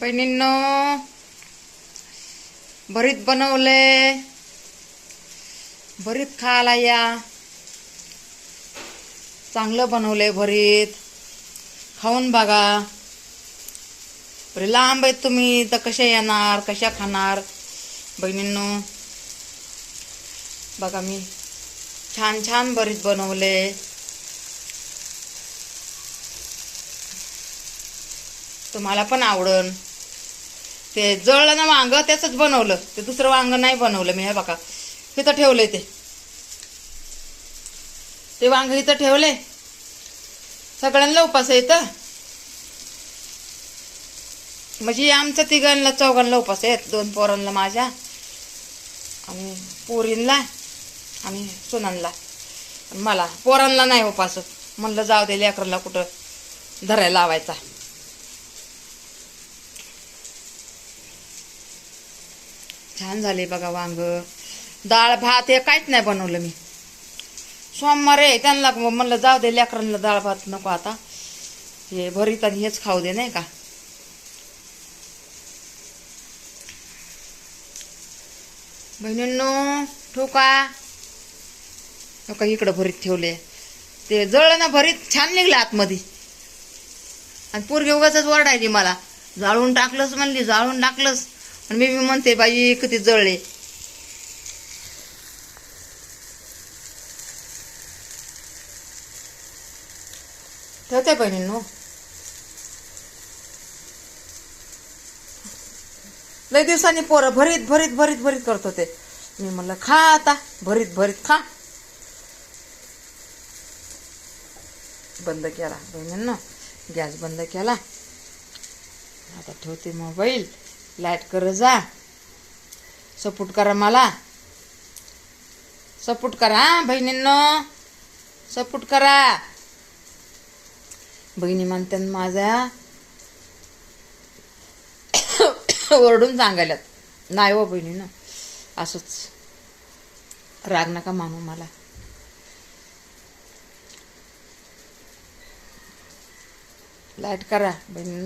बहिणींनो, भरीत बनवले. भरीत खायला या. चांगलं बनवले भरीत. खाऊन बघा. बरे लांब आहेत तुम्ही तर कशा येणार, कशा खाणार. बहिणींनो बघा, मी छान छान भरीत बनवले. तुम्हाला पण आवडन. ते जळलं ना वांग, त्याच बनवलं. ते दुसरं वांग नाही बनवलं मी. हे बघा इथं ठेवलंय. ते वांग इथं ठेवले. सगळ्यांना उपास येतं. म्हणजे आमच्या तिघांना चौघांना उपास आहेत. 2 पोरांना माझ्या आणि पोरींला आणि सुनांना. मला पोरांना नाही उपास. म्हणलं जाऊ दे, लेकरांना कुठं धरायला लावायचा. छान झाले बघा वांग. डाळ भात हे काहीच नाही बनवलं मी. सोमवार आहे, त्यांना म्हणलं जाऊ दे, लेकरांना डाळ भात नको आता, हे भरीत आणि हेच खाऊ दे, नाही का. बहिणींनो ठेवू का. इकडं भरीत ठेवले. ते जळलं ना भरीत, छान निघलं आतमध्ये. आणि पोरगी उगाचच ओरडायची मला, जाळून टाकलंस म्हणली, जाळून टाकलंस. आणि मी म्हणते बाई किती जळले. ठेवते बहिणींनो. लय दिवसांनी पोरं भरीत भरीत भरीत भरीत करत होते. मी म्हणलं खा आता, भरीत भरीत खा. बंद केला बहिणींनो, गॅस बंद केला. आता ठेवते मोबाईल. लाईट कर जा. सपोर्ट करा मला. सपोर्ट करा बहिणींनो, सपोर्ट करा. बहिणी म्हणतात माझ्या ओरडून सांगायला. नाही हो बहिणींनो, असंच राग नका मानू मला. लाईट करा बहिणींनो.